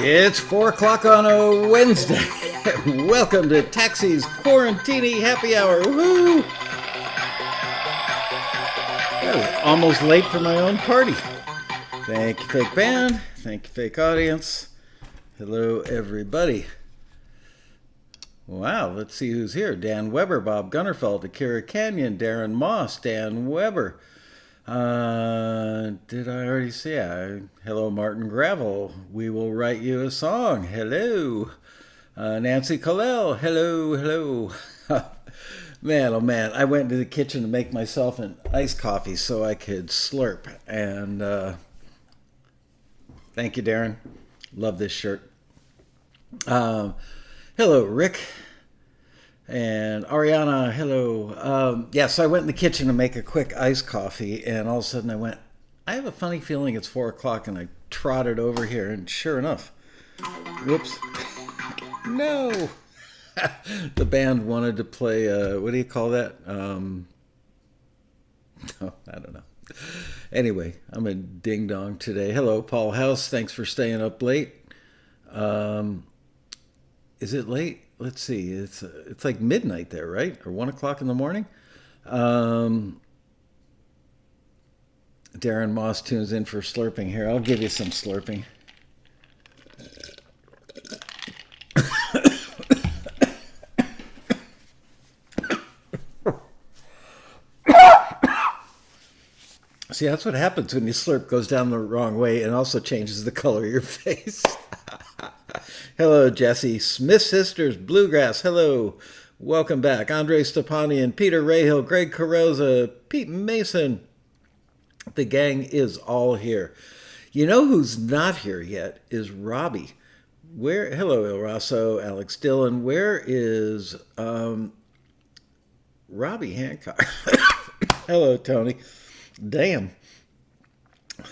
It's 4 o'clock on a Wednesday. Welcome to Taxi's Quarantini Happy Hour. Woohoo! I was almost late for my own party. Thank you, fake band. Thank you, fake audience. Hello, everybody. Wow, let's see who's here. Dan Weber, Bob Gunnerfeld, Akira Canyon, Darren Moss, Dan Weber. Did I already say? Hello, Martin Gravel. We will write you a song. Hello. Nancy Colell. Hello, hello. Man, oh man, I went into the kitchen to make myself an iced coffee so I could slurp. And thank you, Darren. Love this shirt. Hello, Rick. And Ariana, hello. So I went in the kitchen to make a quick iced coffee, and all of a sudden I went, I have a funny feeling it's 4 o'clock, and I trotted over here, and sure enough, whoops, no. The band wanted to play, what do you call that? No, I don't know. Anyway, I'm a ding-dong today. Hello, Paul House. Thanks for staying up late. Is it late? Let's see. It's like midnight there, right? Or 1 o'clock in the morning? Darren Moss tunes in for slurping here. I'll give you some slurping. See, that's what happens when you slurp, goes down the wrong way and also changes the color of your face. Hello, Jesse. Smith Sisters, Bluegrass, hello. Welcome back. Andre Stepanian, Peter Rahill, Greg Carroza, Pete Mason. The gang is all here. You know who's not here yet is Robbie. Hello, El Rosso, Alex Dillon. Where is Robbie Hancock? Hello, Tony. Damn.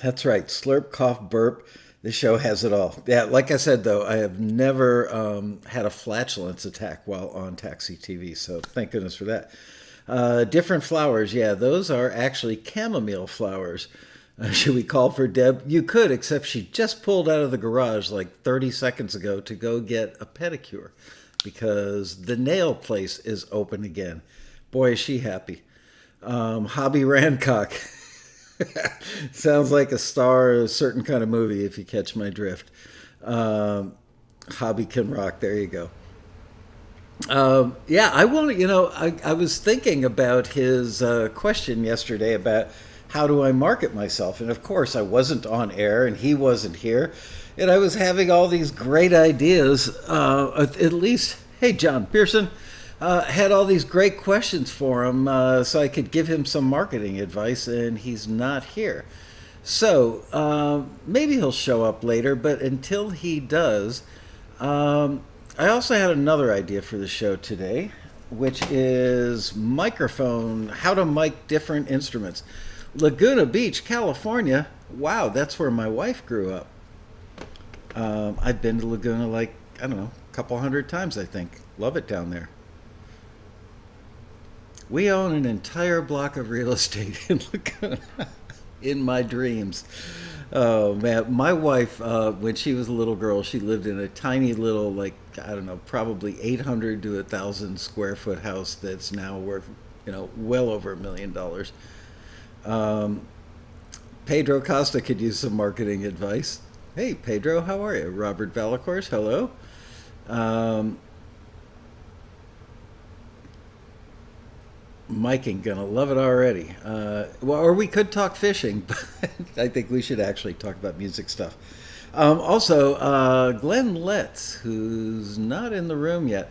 That's right. Slurp, cough, burp. This show has it all. Yeah, like I said, though, I have never had a flatulence attack while on Taxi TV, so thank goodness for that. Different flowers. Yeah, those are actually chamomile flowers. Should we call for Deb? You could, except she just pulled out of the garage like 30 seconds ago to go get a pedicure because the nail place is open again. Boy, is she happy. Hobby Rancock. Sounds like a star of a certain kind of movie, if you catch my drift. Hobby can rock. There you go. I want to, I was thinking about his question yesterday about how do I market myself? And of course, I wasn't on air and he wasn't here. And I was having all these great ideas, at least, hey, John Pearson. Had all these great questions for him so I could give him some marketing advice, and he's not here. So maybe he'll show up later, but until he does, I also had another idea for the show today, which is microphone, how to mic different instruments. Laguna Beach, California. Wow, that's where my wife grew up. I've been to Laguna a couple hundred times, I think. Love it down there. We own an entire block of real estate in Laguna in my dreams. Oh, man. My wife, when she was a little girl, she lived in a tiny little, probably 800 to 1,000 square foot house that's now worth, well over $1 million. Pedro Costa could use some marketing advice. Hey, Pedro, how are you? Robert Valacourse, hello. Miking, gonna love it already. Or we could talk fishing, but I think we should actually talk about music stuff. Also, Glenn Letts, who's not in the room yet,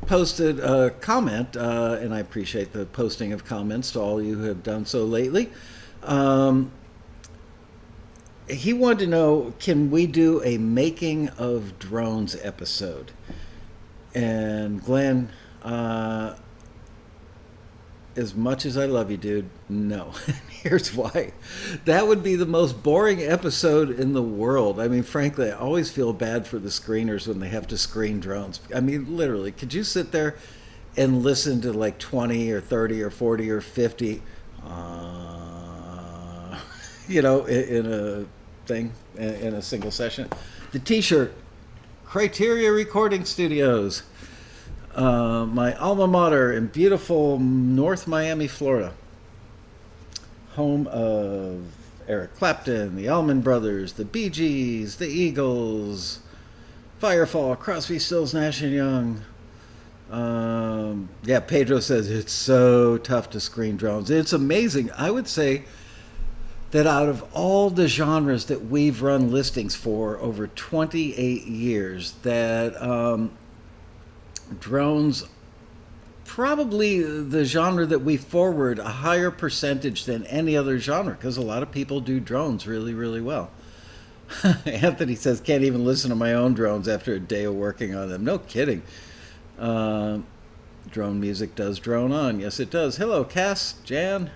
posted a comment, and I appreciate the posting of comments to all you who have done so lately. He wanted to know, can we do a making of drones episode? And Glenn, as much as I love you, dude, no. Here's why. That would be the most boring episode in the world. I mean, frankly, I always feel bad for the screeners when they have to screen drones. I mean, literally, could you sit there and listen to like 20 or 30 or 40 or 50, in a thing in a single session. The T-shirt, Criteria Recording Studios, my alma mater in beautiful North Miami, Florida, home of Eric Clapton, the Allman Brothers, the Bee Gees, the Eagles, Firefall, Crosby, Stills, Nash and Young. Yeah, Pedro says it's so tough to screen drones. It's amazing. I would say that out of all the genres that we've run listings for over 28 years, that drones probably the genre that we forward a higher percentage than any other genre, because a lot of people do drones really, really well. Anthony says, can't even listen to my own drones after a day of working on them. No kidding. Drone music does drone on. Yes, it does. Hello, Cass, Jan.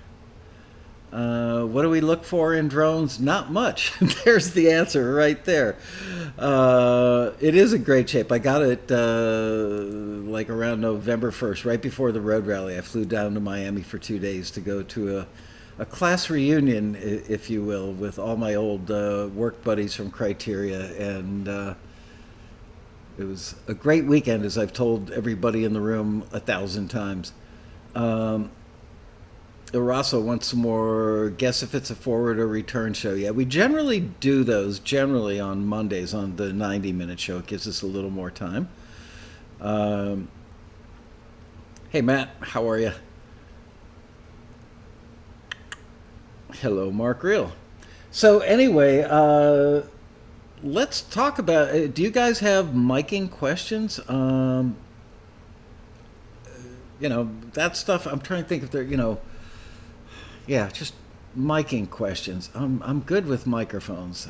What do we look for in drones? Not much. There's the answer right there. It is in great shape. I got it like around November 1st, right before the road rally. I flew down to Miami for 2 days to go to a class reunion, if you will, with all my old work buddies from Criteria, and it was a great weekend, as I've told everybody in the room 1,000 times. Eraso wants some more guess if it's a forward or return show. Yeah, we generally do those generally on Mondays on the 90-minute show. It gives us a little more time. Hey, Matt, how are you? Hello, Mark Reel. So anyway, let's talk about, do you guys have miking questions? That stuff, I'm trying to think if they're, yeah, just miking questions. I'm good with microphones.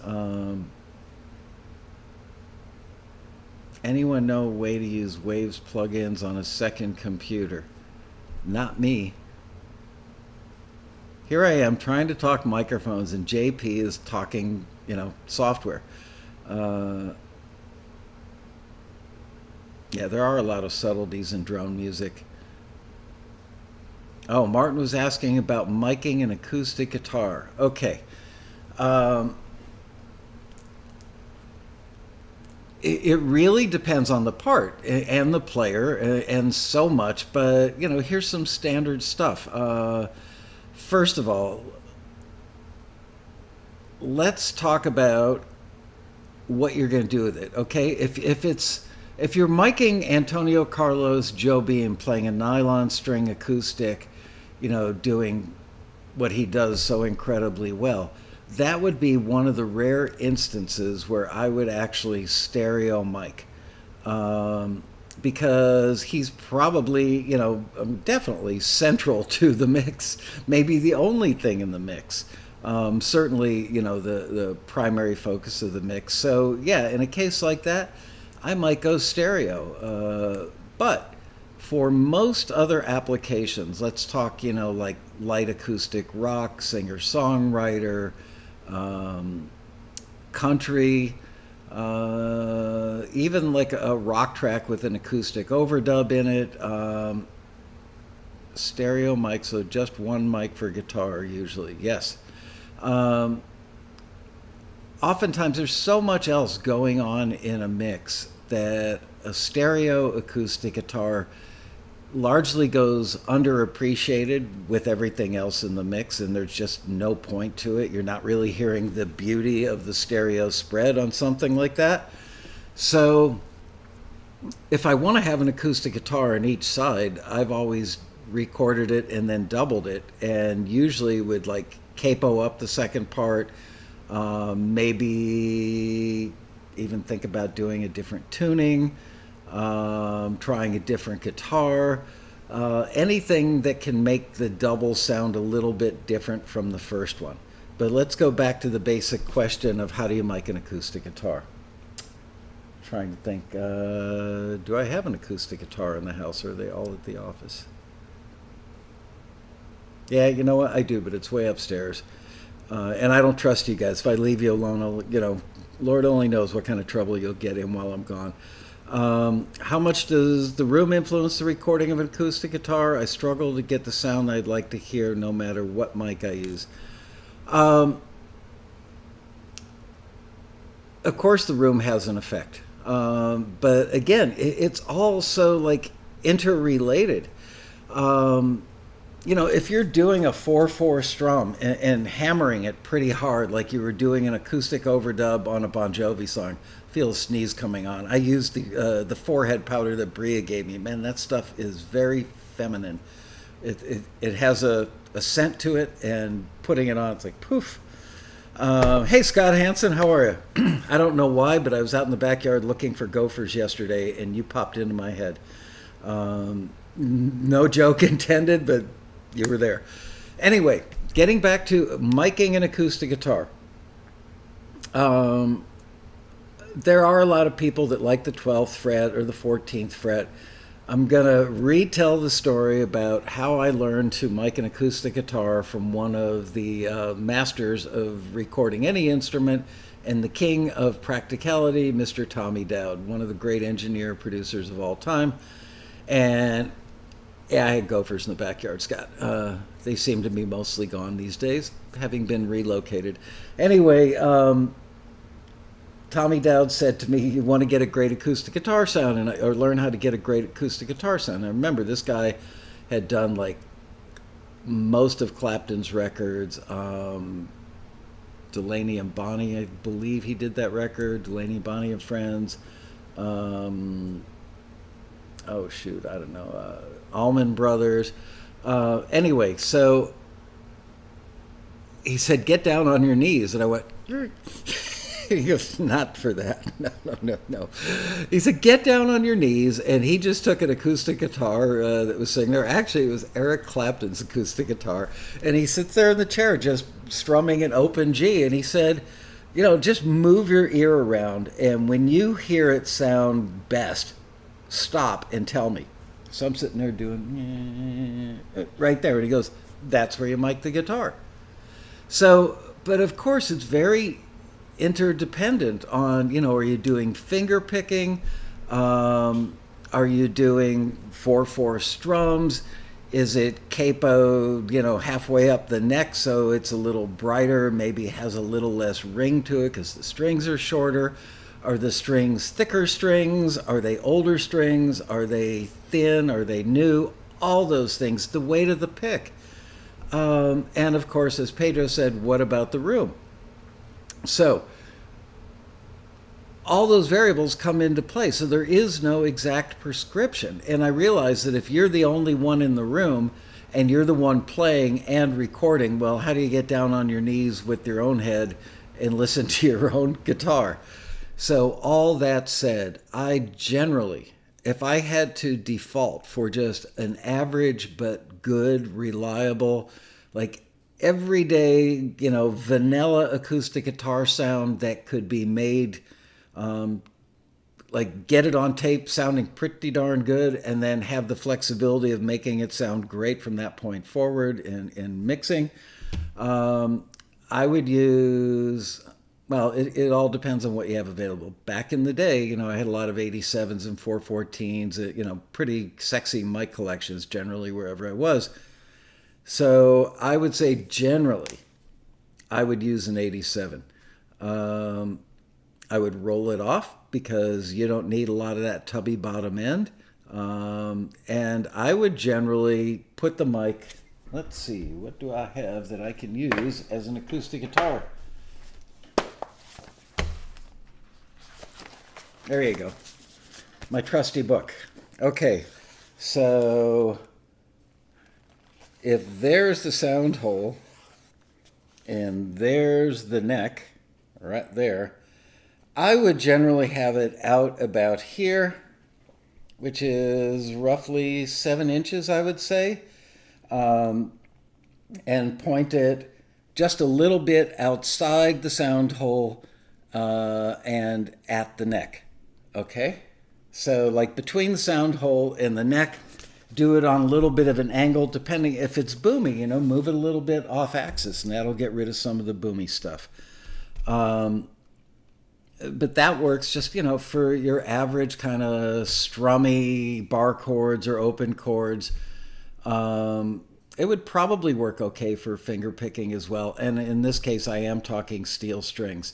Anyone know a way to use Waves plugins on a second computer? Not me. Here I am trying to talk microphones, and JP is talking, software. Yeah, there are a lot of subtleties in drone music. Oh, Martin was asking about miking an acoustic guitar. Okay. It really depends on the part and the player and so much, but, here's some standard stuff. First of all, let's talk about what you're going to do with it, okay? If you're miking Antonio Carlos Jobim playing a nylon string acoustic, doing what he does so incredibly well, that would be one of the rare instances where I would actually stereo mic. Because he's probably, definitely central to the mix, maybe the only thing in the mix. Certainly, the primary focus of the mix. So, yeah, in a case like that, I might go stereo. But for most other applications, let's talk, like light acoustic rock, singer-songwriter, country, even like a rock track with an acoustic overdub in it, stereo mic, so just one mic for guitar usually, yes. Oftentimes there's so much else going on in a mix that a stereo acoustic guitar largely goes underappreciated with everything else in the mix, and there's just no point to it. You're not really hearing the beauty of the stereo spread on something like that. So if I want to have an acoustic guitar on each side, I've always recorded it and then doubled it, and usually would like capo up the second part, maybe even think about doing a different tuning, trying a different guitar, anything that can make the double sound a little bit different from the first one. But let's go back to the basic question of how do you mic an acoustic guitar? Trying to think, do I have an acoustic guitar in the house, or are they all at the office? Yeah, you know what? I do, but it's way upstairs. And I don't trust you guys. If I leave you alone, Lord only knows what kind of trouble you'll get in while I'm gone. How much does the room influence the recording of an acoustic guitar? I struggle to get the sound I'd like to hear no matter what mic I use. Of course, the room has an effect. But again, it's all so like interrelated. Um, if you're doing a 4/4 strum and hammering it pretty hard, like you were doing an acoustic overdub on a Bon Jovi song, feel a sneeze coming on. I used the forehead powder that Bria gave me. Man, that stuff is very feminine. It has a scent to it, and putting it on, it's like poof. Hey, Scott Hansen, how are you? I don't know why, but I was out in the backyard looking for gophers yesterday, and you popped into my head. No joke intended, but you were there. Anyway, getting back to miking an acoustic guitar. There are a lot of people that like the 12th fret or the 14th fret. I'm going to retell the story about how I learned to mic an acoustic guitar from one of the masters of recording any instrument and the king of practicality, Mr. Tommy Dowd, one of the great engineer producers of all time. And yeah, I had gophers in the backyard, Scott. They seem to be mostly gone these days, having been relocated. Anyway, Tommy Dowd said to me, "You want to get a great acoustic guitar sound, or learn how to get a great acoustic guitar sound." And I remember this guy had done like most of Clapton's records. Delaney and Bonnie, I believe he did that record. Delaney, Bonnie and Friends. Oh shoot, I don't know. Allman Brothers. Anyway, so he said, "Get down on your knees," and I went. He goes, "Not for that. No. He said, "Get down on your knees." And he just took an acoustic guitar that was sitting there. Actually, it was Eric Clapton's acoustic guitar. And he sits there in the chair just strumming an open G. And he said, just move your ear around. And when you hear it sound best, stop and tell me. So I'm sitting there doing right there. And he goes, "That's where you mic the guitar." So, but of course, it's very interdependent on, are you doing finger picking? Are you doing 4/4 strums? Is it capoed, halfway up the neck so it's a little brighter, maybe has a little less ring to it because the strings are shorter? Are the strings thicker strings? Are they older strings? Are they thin? Are they new? All those things, the weight of the pick. And of course, as Pedro said, what about the room? So all those variables come into play. So there is no exact prescription. And I realize that if you're the only one in the room and you're the one playing and recording, well, how do you get down on your knees with your own head and listen to your own guitar? So all that said, I generally, if I had to default for just an average but good, reliable, like everyday, vanilla acoustic guitar sound that could be made, like get it on tape sounding pretty darn good, and then have the flexibility of making it sound great from that point forward in mixing. I would use, well, it all depends on what you have available. Back in the day, I had a lot of 87s and 414s, pretty sexy mic collections generally wherever I was. So I would say generally, I would use an 87. I would roll it off because you don't need a lot of that tubby bottom end. And I would generally put the mic, let's see, what do I have that I can use as an acoustic guitar? There you go. My trusty book. Okay, so if there's the sound hole and there's the neck right there, I would generally have it out about here, which is roughly 7 inches, I would say, and point it just a little bit outside the sound hole and at the neck. Okay? So like between the sound hole and the neck, do it on a little bit of an angle, depending if it's boomy, move it a little bit off axis, and that'll get rid of some of the boomy stuff. But that works just, for your average kind of strummy bar chords or open chords. It would probably work okay for finger picking as well. And in this case, I am talking steel strings.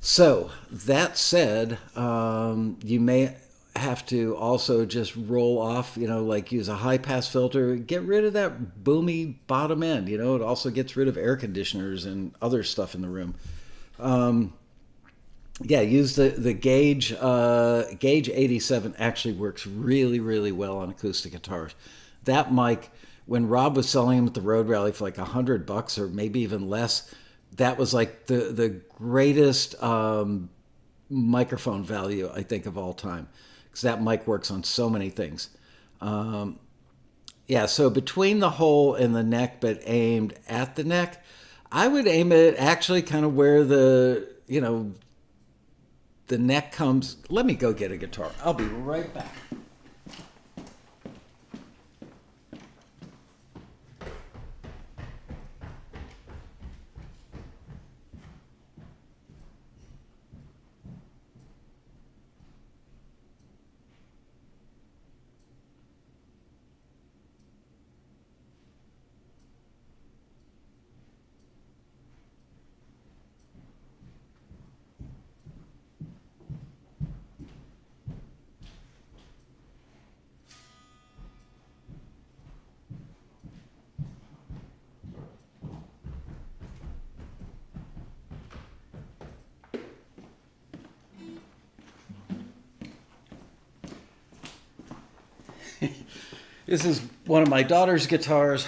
So that said, you may have to also just roll off, like use a high pass filter, get rid of that boomy bottom end. It also gets rid of air conditioners and other stuff in the room. Yeah, use the Gauge. Gauge 87 actually works really, really well on acoustic guitars. That mic, when Rob was selling them at the Road Rally for like $100 or maybe even less, that was like the greatest microphone value I think of all time, because that mic works on so many things. Yeah, so between the hole and the neck, but aimed at the neck, I would aim it actually kind of where the neck comes. Let me go get a guitar. I'll be right back. This is one of my daughter's guitars.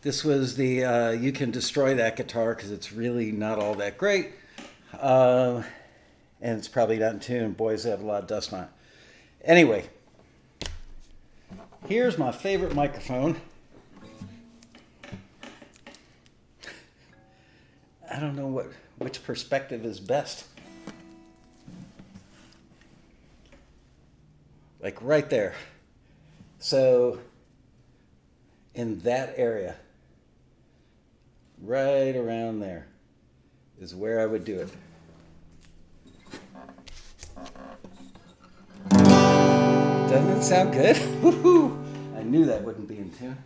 This was the You Can Destroy That guitar because it's really not all that great. And it's probably not in tune. Boys have a lot of dust on it. Anyway, here's my favorite microphone. I don't know which perspective is best. Like right there. So in that area, right around there, is where I would do it. Doesn't it sound good? Woohoo! I knew that wouldn't be in tune.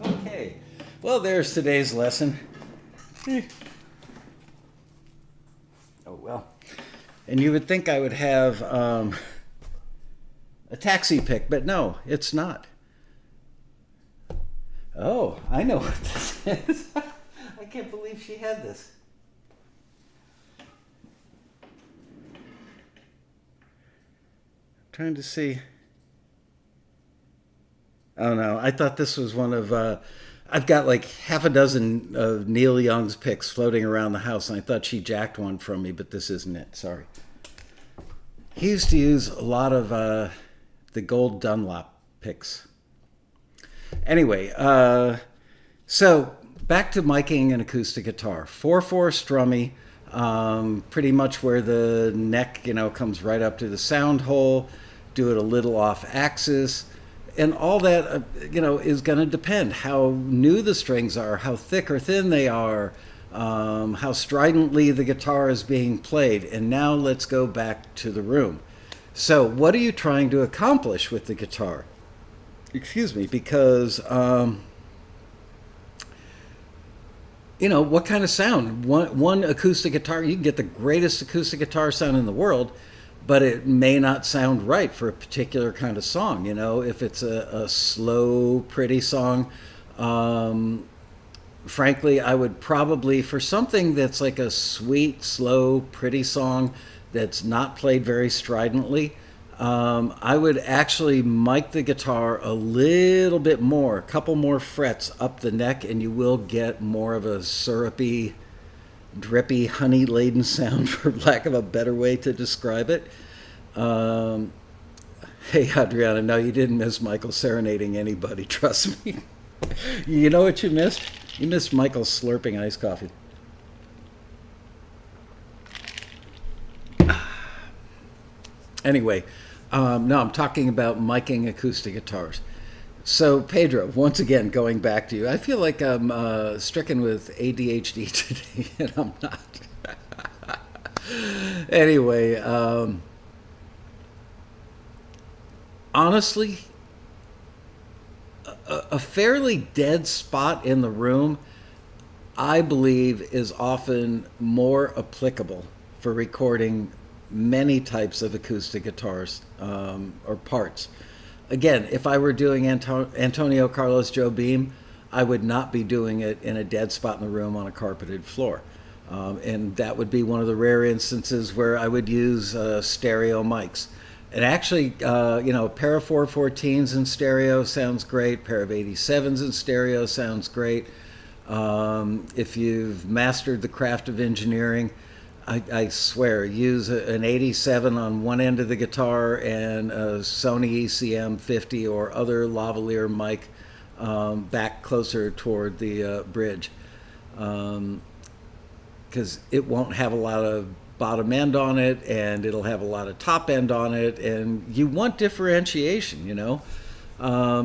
Okay, well, there's today's lesson. Oh, well. And you would think I would have a taxi pick, but no, it's not. Oh, I know what this is. I can't believe she had this. I'm trying to see. Oh no, I thought this was one of. I've got like half a dozen of Neil Young's picks floating around the house, and I thought she jacked one from me, but this isn't it. Sorry. He used to use a lot of the gold Dunlop picks. Anyway, so back to miking an acoustic guitar. 4/4 strummy, pretty much where the neck, comes right up to the sound hole. Do it a little off axis. And all that, is going to depend how new the strings are, how thick or thin they are, how stridently the guitar is being played. And now let's go back to the room. So what are you trying to accomplish with the guitar? Excuse me, because, what kind of sound? One acoustic guitar, you can get the greatest acoustic guitar sound in the world, but it may not sound right for a particular kind of song. If it's a slow, pretty song, frankly, I would probably, for something that's like a sweet, slow, pretty song that's not played very stridently, I would actually mic the guitar a little bit more, a couple more frets up the neck, and you will get more of a syrupy, drippy, honey-laden sound, for lack of a better way to describe it. Hey, Adriana, no, you didn't miss Michael serenading anybody, trust me. You know what you missed? You missed Michael slurping iced coffee. Anyway, no, I'm talking about miking acoustic guitars. So, Pedro, once again, going back to you, I feel like I'm stricken with ADHD today, and I'm not. Anyway, honestly, a fairly dead spot in the room, I believe is often more applicable for recording many types of acoustic guitars or parts. Again, if I were doing Antonio Carlos Jobim, I would not be doing it in a dead spot in the room on a carpeted floor. And that would be one of the rare instances where I would use stereo mics. And actually, a pair of 414s in stereo sounds great. Pair of 87s in stereo sounds great. If you've mastered the craft of engineering, I swear, use an 87 on one end of the guitar and a Sony ECM 50 or other lavalier mic back closer toward the bridge. Because it won't have a lot of bottom end on it, and it'll have a lot of top end on it, and you want differentiation,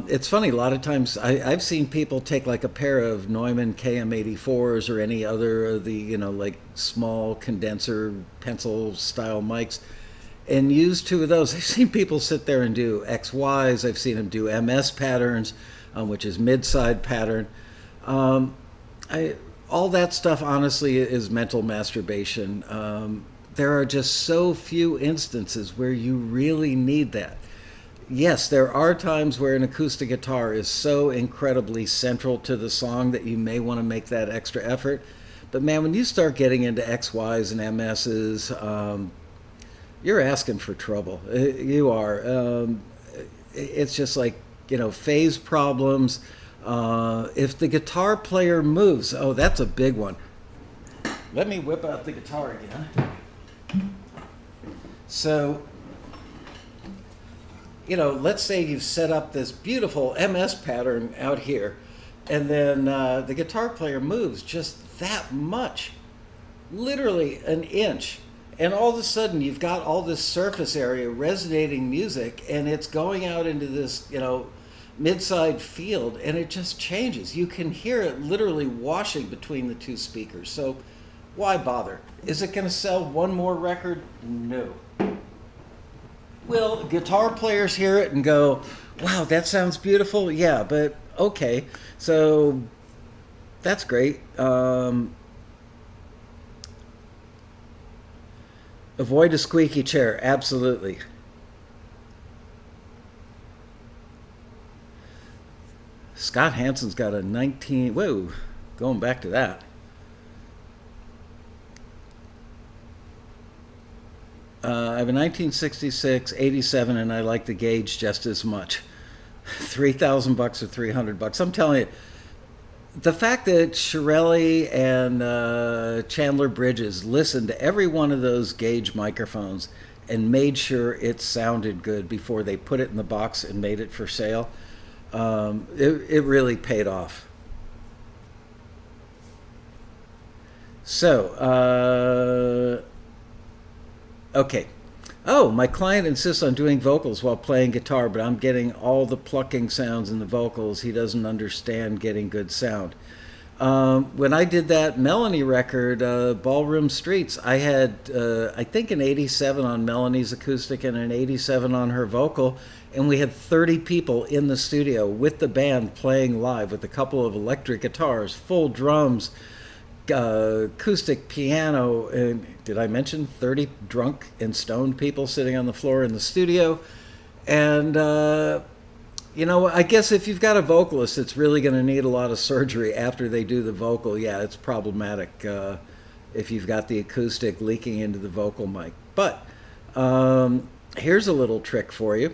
It's funny, a lot of times I've seen people take like a pair of Neumann KM84s or any other of the, like small condenser pencil style mics and use two of those. I've seen people sit there and do XYs. I've seen them do MS patterns, which is mid-side pattern. All that stuff, honestly, is mental masturbation. There are just so few instances where you really need that. Yes, there are times where an acoustic guitar is so incredibly central to the song that you may want to make that extra effort. But man, when you start getting into XYs and MSs, you're asking for trouble. You are. It's just like, phase problems. If the guitar player moves, oh, that's a big one. Let me whip out the guitar again. So, let's say you've set up this beautiful MS pattern out here, and then the guitar player moves just that much, literally an inch, and all of a sudden you've got all this surface area resonating music, and it's going out into this, mid-side field, and it just changes. You can hear it literally washing between the two speakers. So why bother? Is it going to sell one more record? No. Will guitar players hear it and go, wow, that sounds beautiful? Yeah, but okay. So that's great. Avoid a squeaky chair. Absolutely. Scott Hansen's got a 19... Whoa, going back to that. I have a 1966, 87, and I like the gauge just as much. $3,000 or $300. I'm telling you, the fact that Shirelli and Chandler Bridges listened to every one of those gauge microphones and made sure it sounded good before they put it in the box and made it for sale, it really paid off. So, okay. Oh, my client insists on doing vocals while playing guitar, but I'm getting all the plucking sounds in the vocals. He doesn't understand getting good sound. When I did that Melanie record, Ballroom Streets, I had, I think, an 87 on Melanie's acoustic and an 87 on her vocal, and we had 30 people in the studio with the band playing live with a couple of electric guitars, full drums, acoustic piano, and did I mention 30 drunk and stoned people sitting on the floor in the studio? And I guess if you've got a vocalist that's really going to need a lot of surgery after they do the vocal, yeah, it's problematic if you've got the acoustic leaking into the vocal mic. But here's a little trick for you.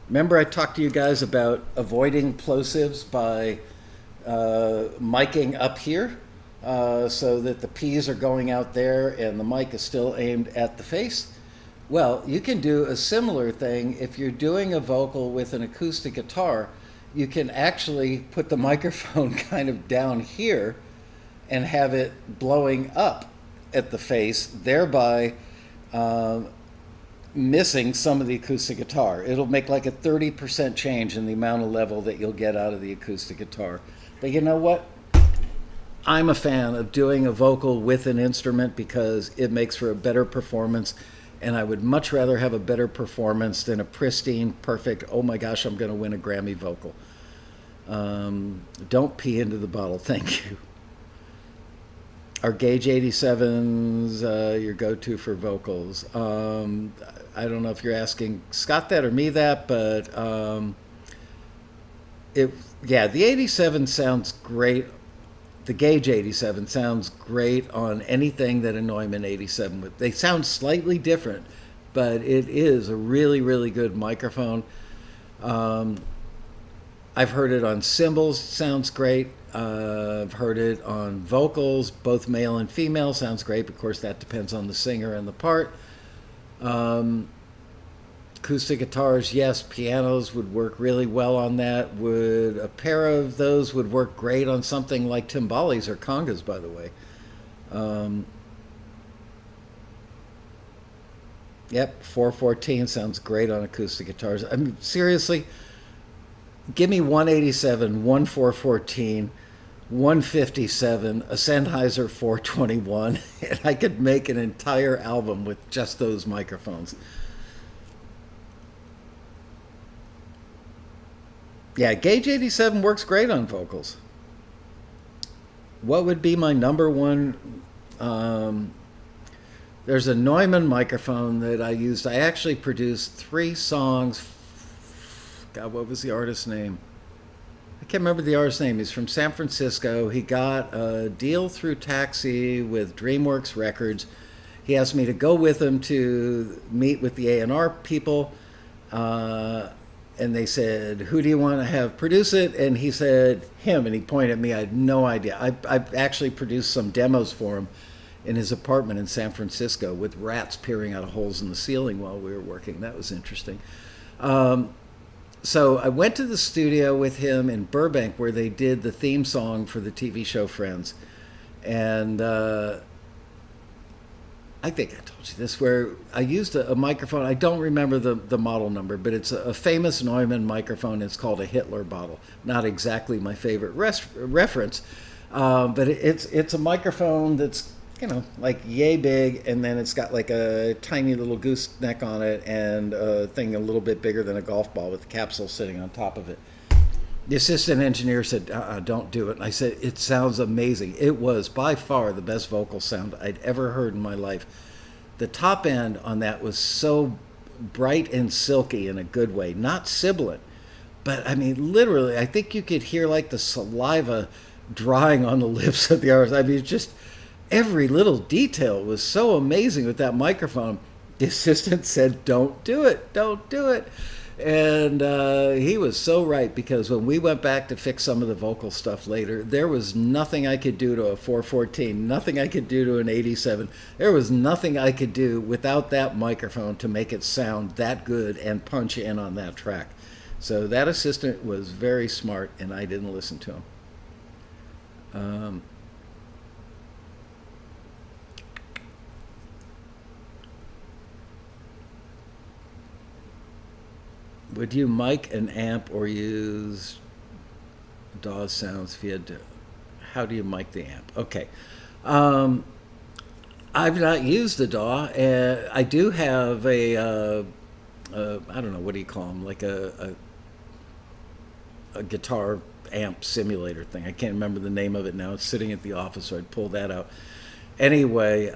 Remember I talked to you guys about avoiding plosives by miking up here so that the P's are going out there and the mic is still aimed at the face? Well, you can do a similar thing if you're doing a vocal with an acoustic guitar. You can actually put the microphone kind of down here and have it blowing up at the face, thereby missing some of the acoustic guitar. It'll make like a 30% change in the amount of level that you'll get out of the acoustic guitar. But you know what? I'm a fan of doing a vocal with an instrument because it makes for a better performance, and I would much rather have a better performance than a pristine, perfect, oh my gosh, I'm going to win a Grammy vocal. Don't pee into the bottle. Thank you. Are Gauge 87s your go-to for vocals? I don't know if you're asking Scott that or me that, but the 87 sounds great. The Gauge 87 sounds great on anything that a Neumann 87 would. They sound slightly different, but it is a really, really good microphone. I've heard it on cymbals, sounds great. I've heard it on vocals, both male and female, sounds great. Of course, that depends on the singer and the part. Acoustic guitars, yes. Pianos would work really well on that. Would a pair of those would work great on something like timbales or congas, by the way. Yep, 414 sounds great on acoustic guitars. I mean, seriously, give me 187, 414, 157, a Sennheiser 421, and I could make an entire album with just those microphones. Yeah, Gauge 87 works great on vocals. What would be my number one? There's a Neumann microphone that I used. I actually produced 3 songs. God, what was the artist's name? I can't remember the artist's name. He's from San Francisco. He got a deal through Taxi with DreamWorks Records. He asked me to go with him to meet with the A&R people. And they said, who do you want to have produce it? And he said, him. And he pointed at me. I had no idea. I actually produced some demos for him in his apartment in San Francisco with rats peering out of holes in the ceiling while we were working. That was interesting. So I went to the studio with him in Burbank where they did the theme song for the TV show Friends. And I think I told you this, where I used a microphone. I don't remember the model number, but it's a famous Neumann microphone. It's called a Hitler bottle. Not exactly my favorite reference, but it's a microphone that's, like yay big, and then it's got like a tiny little gooseneck on it and a thing a little bit bigger than a golf ball with the capsule sitting on top of it. The assistant engineer said, don't do it. And I said, it sounds amazing. It was by far the best vocal sound I'd ever heard in my life. The top end on that was so bright and silky in a good way, not sibilant. But I mean, literally, I think you could hear like the saliva drying on the lips of the artist. I mean, just every little detail was so amazing with that microphone. The assistant said, don't do it, don't do it. And he was so right, because when we went back to fix some of the vocal stuff later, there was nothing I could do to a 414, nothing I could do to an 87. There was nothing I could do without that microphone to make it sound that good and punch in on that track. So that assistant was very smart, and I didn't listen to him. Would you mic an amp or use DAW sounds if you had to? How do you mic the amp? Okay. I've not used a DAW. I do have I don't know, what do you call them? Like a guitar amp simulator thing. I can't remember the name of it now. It's sitting at the office, so I'd pull that out. Anyway,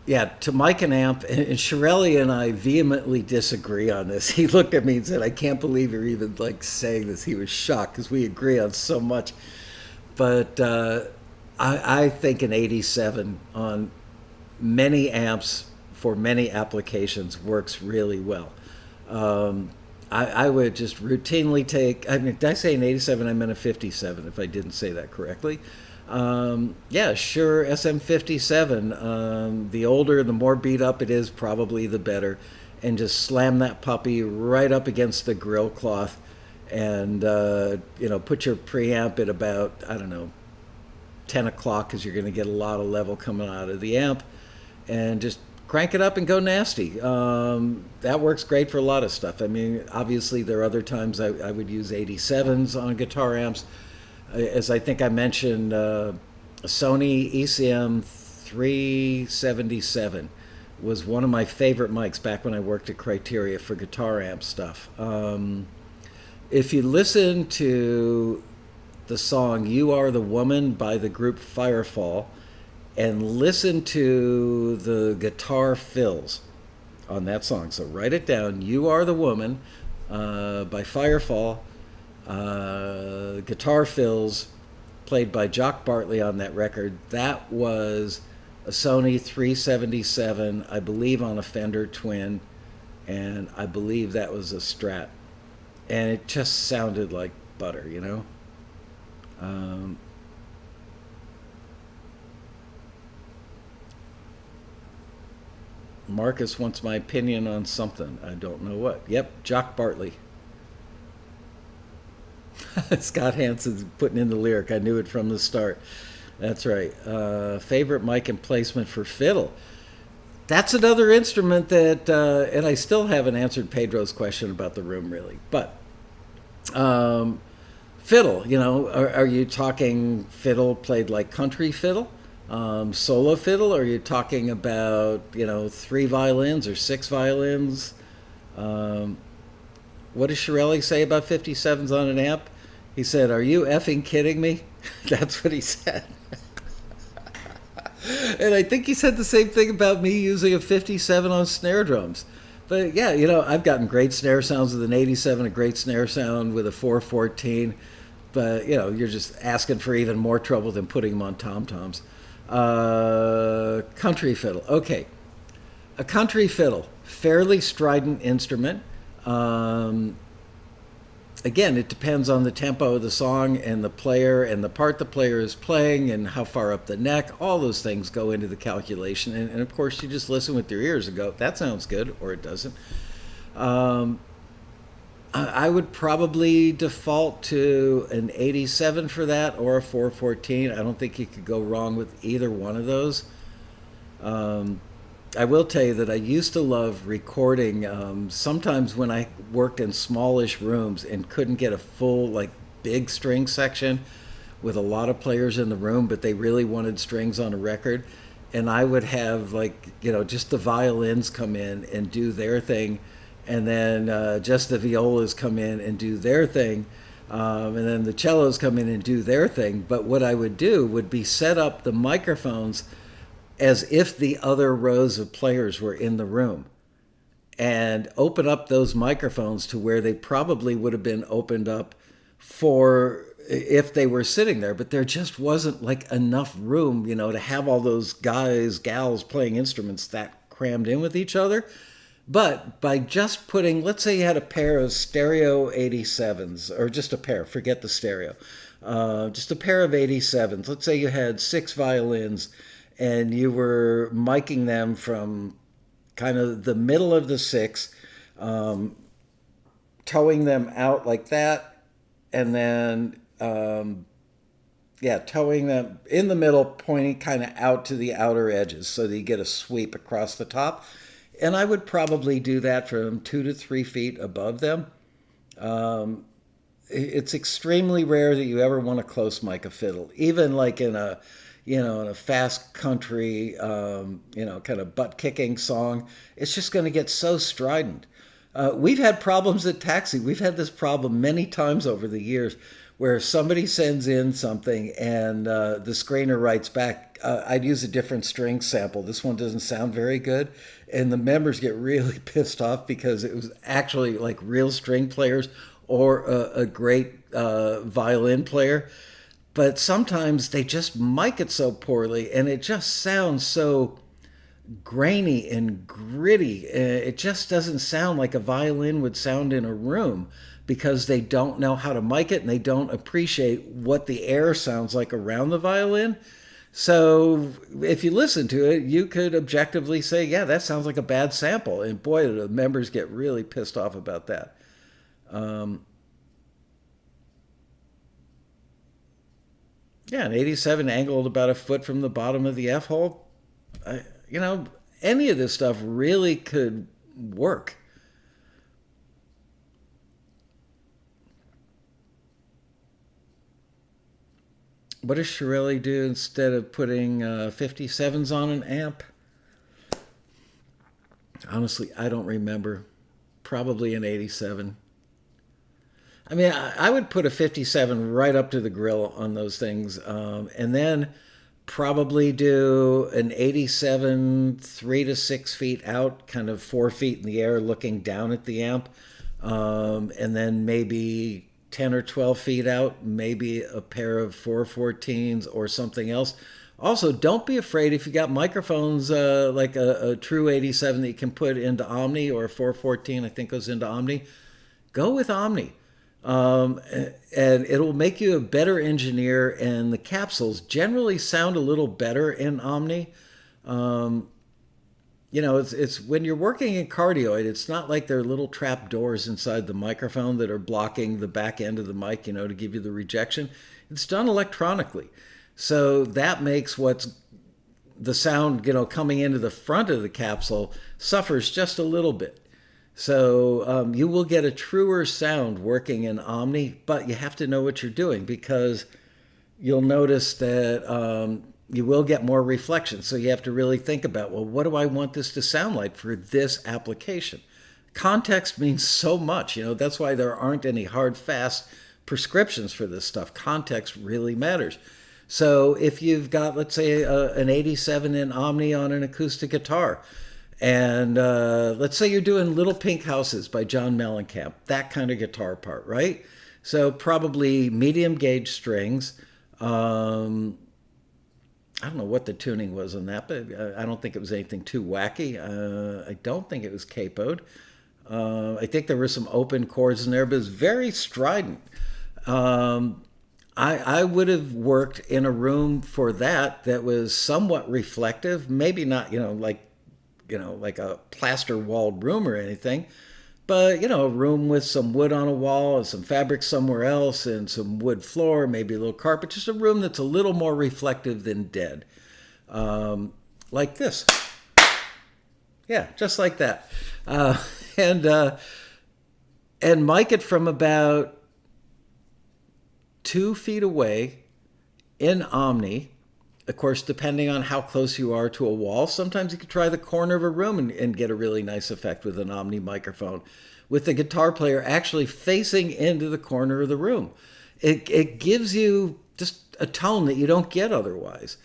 yeah, to mic an amp, and Shirelli and I vehemently disagree on this. He looked at me and said, I can't believe you're even like saying this. He was shocked because we agree on so much. But I think an 87 on many amps for many applications works really well. I would just routinely take, I mean, did I say an 87? I meant a 57 if I didn't say that correctly. Yeah, sure, SM57. The older, the more beat up it is, probably the better. And just slam that puppy right up against the grill cloth and, put your preamp at about, 10 o'clock, because you're going to get a lot of level coming out of the amp. And just crank it up and go nasty. That works great for a lot of stuff. I mean, obviously there are other times I would use 87s on guitar amps. As I think I mentioned, Sony ECM 377 was one of my favorite mics back when I worked at Criteria for guitar amp stuff. If you listen to the song "You Are the Woman" by the group Firefall, and listen to the guitar fills on that song. So write it down. "You Are the Woman" by Firefall. Guitar fills played by Jock Bartley on that record. That was a Sony 377, I believe, on a Fender Twin, and I believe that was a Strat. And it just sounded like butter, you know? Um, Marcus wants my opinion on something. I don't know what. Yep, Jock Bartley. Scott Hansen's putting in the lyric. I knew it from the start. That's right. Favorite mic and placement for fiddle. That's another instrument that, and I still haven't answered Pedro's question about the room really. But um, fiddle, are you talking fiddle played like country fiddle? Solo fiddle? Or are you talking about, three violins or six violins? Um, what does Shirelli say about 57s on an amp? He said, "Are you effing kidding me?" That's what he said. And I think he said the same thing about me using a 57 on snare drums. But yeah, I've gotten great snare sounds with an 87, a great snare sound with a 414. But, you're just asking for even more trouble than putting them on tom-toms. Country fiddle. Okay. A country fiddle, fairly strident instrument. Again, it depends on the tempo of the song and the player and the part the player is playing and how far up the neck. All those things go into the calculation. And of course, you just listen with your ears and go, that sounds good, or it doesn't. Um, I would probably default to an 87 for that or a 414. I don't think you could go wrong with either one of those. Um, I will tell you that I used to love recording. Sometimes when I worked in smallish rooms and couldn't get a full, like, big string section with a lot of players in the room, but they really wanted strings on a record, and I would have, like, just the violins come in and do their thing, and then just the violas come in and do their thing, and then the cellos come in and do their thing. But what I would do would be set up the microphones as if the other rows of players were in the room and open up those microphones to where they probably would have been opened up for if they were sitting there. But there just wasn't like enough room, to have all those guys, gals playing instruments that crammed in with each other. But by just putting, let's say you had a pair of stereo 87s, or just a pair, forget the stereo, just a pair of 87s. Let's say you had six violins and you were miking them from kind of the middle of the six, towing them out like that, and then, towing them in the middle, pointing kind of out to the outer edges so that you get a sweep across the top. And I would probably do that from 2 to 3 feet above them. It's extremely rare that you ever want to close mic a fiddle, even like in a fast country, kind of butt kicking song. It's just going to get so strident. We've had problems at Taxi. We've had this problem many times over the years where somebody sends in something and the screener writes back, I'd use a different string sample. This one doesn't sound very good. And the members get really pissed off because it was actually like real string players or a great violin player. But sometimes they just mic it so poorly and it just sounds so grainy and gritty. It just doesn't sound like a violin would sound in a room because they don't know how to mic it and they don't appreciate what the air sounds like around the violin. So if you listen to it, you could objectively say, yeah, that sounds like a bad sample. And boy, the members get really pissed off about that. Um, yeah, an 87 angled about a foot from the bottom of the F hole. I, any of this stuff really could work. What does Shirelli do instead of putting 57s on an amp? Honestly, I don't remember. Probably an 87. I mean, I would put a 57 right up to the grill on those things, and then probably do an 87 3 to 6 feet out, kind of 4 feet in the air, looking down at the amp, and then maybe 10 or 12 feet out, maybe a pair of 414s or something else. Also, don't be afraid if you got microphones like a true 87 that you can put into Omni, or a 414, I think goes into Omni. Go with Omni. And it'll make you a better engineer, and the capsules generally sound a little better in Omni. Um, it's when you're working in cardioid, it's not like there are little trap doors inside the microphone that are blocking the back end of the mic, to give you the rejection. It's done electronically. So that makes what's the sound, coming into the front of the capsule suffers just a little bit. So you will get a truer sound working in Omni, but you have to know what you're doing, because you'll notice that you will get more reflection. So you have to really think about, well, what do I want this to sound like for this application? Context means so much. That's why there aren't any hard, fast prescriptions for this stuff. Context really matters. So if you've got, let's say, an 87 in Omni on an acoustic guitar, and let's say you're doing Little Pink Houses by John Mellencamp, that kind of guitar part, right? So probably medium gauge strings. I don't know what the tuning was on that, but I don't think it was anything too wacky. I don't think it was capoed. I think there were some open chords in there, but it was very strident. I would have worked in a room for that was somewhat reflective, maybe not, like a plaster walled room or anything, but a room with some wood on a wall and some fabric somewhere else and some wood floor, maybe a little carpet, just a room that's a little more reflective than dead. Like this. Yeah, just like that. And mic it from about 2 feet away in Omni. Of course, depending on how close you are to a wall, sometimes you could try the corner of a room and get a really nice effect with an Omni microphone, with the guitar player actually facing into the corner of the room. It gives you just a tone that you don't get otherwise.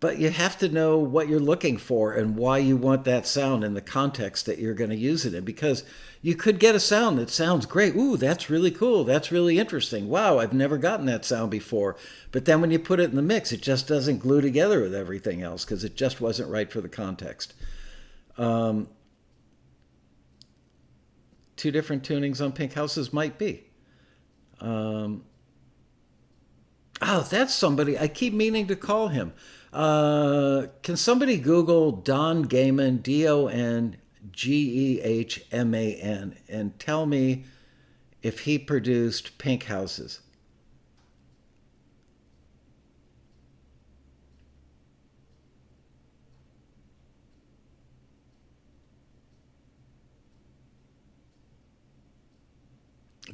But you have to know what you're looking for and why you want that sound in the context that you're going to use it in, because you could get a sound that sounds great. Ooh, that's really cool. That's really interesting. Wow, I've never gotten that sound before. But then when you put it in the mix, it just doesn't glue together with everything else because it just wasn't right for the context. Two different tunings on Pink Houses might be. Oh, that's somebody. I keep meaning to call him. Can somebody Google Don Gehman, Donghehman, and tell me if he produced Pink Houses?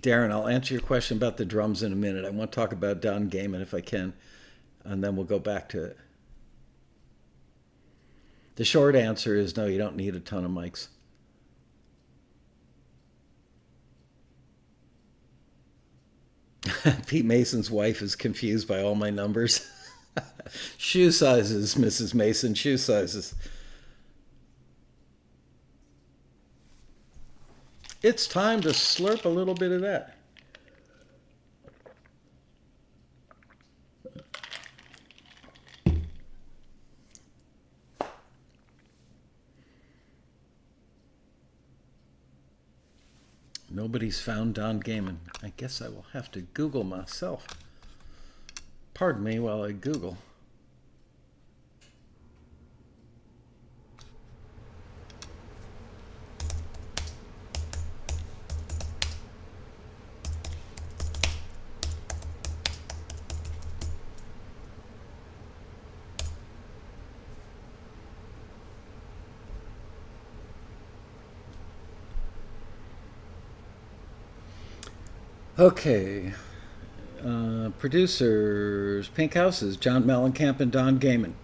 Darren, I'll answer your question about the drums in a minute. I want to talk about Don Gehman if I can, and then we'll go back to it. The short answer is no, you don't need a ton of mics. Pete Mason's wife is confused by all my numbers. Shoe sizes, Mrs. Mason, shoe sizes. It's time to slurp a little bit of that. Nobody's found Don Gehman. I guess I will have to Google myself. Pardon me while I Google. Okay. Producers, Pink Houses, John Mellencamp and Don Gehman.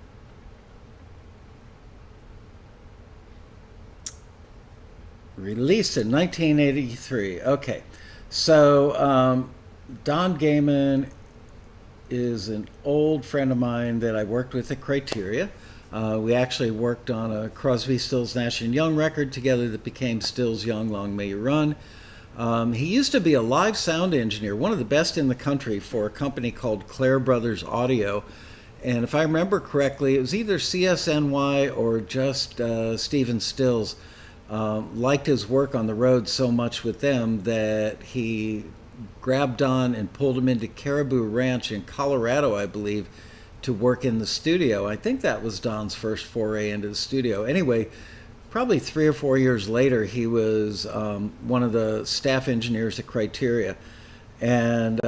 Released in 1983. Okay. So, Don Gaiman is an old friend of mine that I worked with at Criteria. We actually worked on a Crosby, Stills, Nash and Young record together that became Stills Young, Long May You Run. He used to be a live sound engineer, one of the best in the country for a company called Clare Brothers Audio. And if I remember correctly, it was either CSNY or just Stephen Stills liked his work on the road so much with them that he grabbed Don and pulled him into Caribou Ranch in Colorado, I believe, to work in the studio. I think that was Don's first foray into the studio. Anyway, probably 3 or 4 years later, he was one of the staff engineers at Criteria. And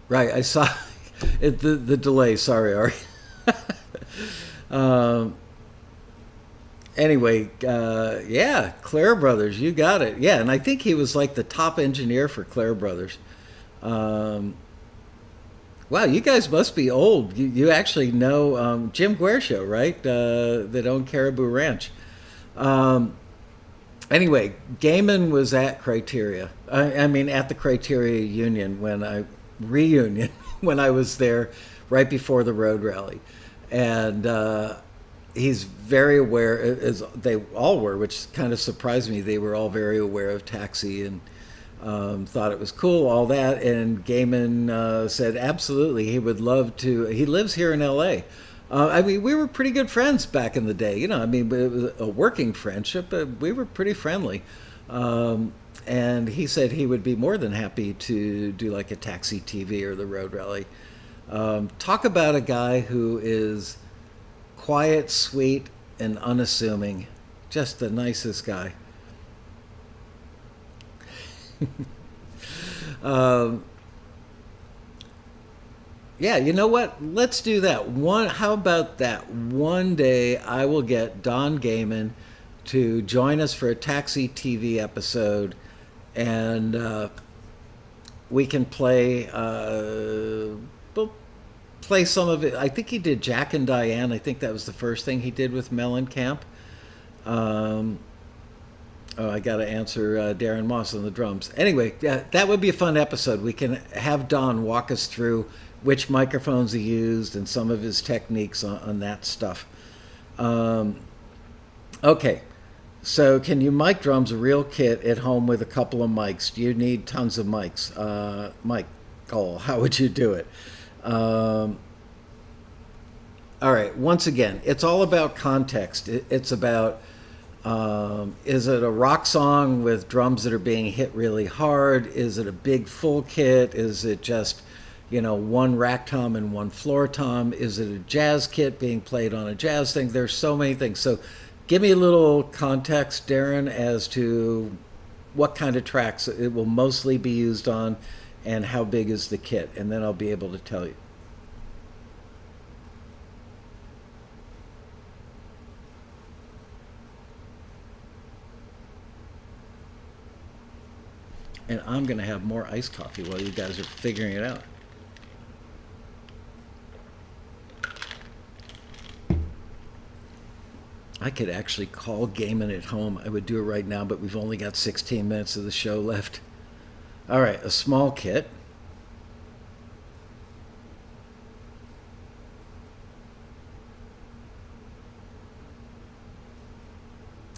right, I saw the delay. Sorry, Ari. um, anyway, yeah, Clare Brothers, you got it. Yeah, and I think he was like the top engineer for Clare Brothers. Um, wow, you guys must be old. You actually know Jim Guercio, right? That owned Caribou Ranch. Um, anyway, Gaiman was at Criteria. I mean, at the Criteria Union when I reunion when I was there right before the road rally, and he's very aware, as they all were, which kind of surprised me. They were all very aware of Taxi and thought it was cool, all that. And Gaiman said absolutely he would love to. He lives here in L.A. I mean, we were pretty good friends back in the day. You know, I mean, it was a working friendship, but we were pretty friendly. And he said he would be more than happy to do like a Taxi TV or the Road Rally. Talk about a guy who is quiet, sweet, and unassuming. Just the nicest guy. um, yeah, you know what? Let's do that. How about that? One day I will get Don Gaiman to join us for a Taxi TV episode, and we can play. We'll play some of it. I think he did Jack and Diane. I think that was the first thing he did with Mellencamp. Um, oh, I got to answer Darren Moss on the drums. Anyway, that would be a fun episode. We can have Don walk us through which microphones he used and some of his techniques on that stuff. Okay, so can you mic drums a real kit at home with a couple of mics? Do you need tons of mics? Mike Cole, how would you do it? All right, once again, it's all about context. It's about is it a rock song with drums that are being hit really hard? Is it a big full kit? Is it just, one rack tom and one floor tom? Is it a jazz kit being played on a jazz thing? There's so many things. So give me a little context, Darren, as to what kind of tracks it will mostly be used on and how big is the kit, and then I'll be able to tell you. And I'm going to have more iced coffee while you guys are figuring it out. I could actually call Gaiman at home. I would do it right now, but we've only got 16 minutes of the show left. All right, a small kit.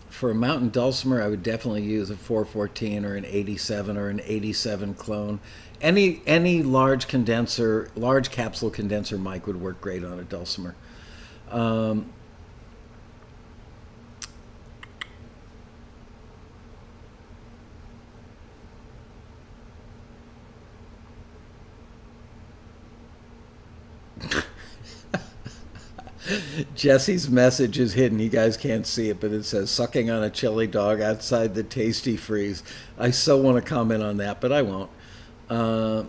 For a mountain dulcimer, I would definitely use a 414 or an 87 or an 87 clone. Any large condenser, large capsule condenser mic would work great on a dulcimer. Jesse's message is hidden. You guys can't see it, but it says sucking on a chili dog outside the Tasty Freeze. I so want to comment on that, but I won't. Uh,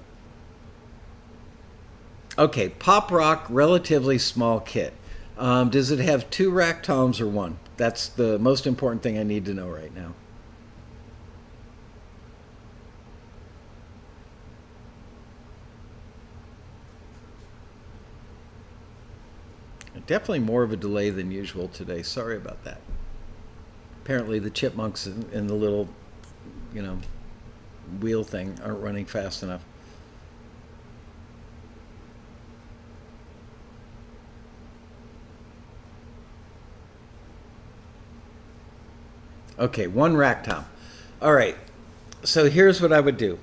okay, pop rock, relatively small kit. Does it have 2 rack toms or 1? That's the most important thing I need to know right now. Definitely more of a delay than usual today. Sorry about that. apparently the chipmunks in the little, you know, wheel thing aren't running fast enough. Okay, one rack tom. All right, so here's what I would do.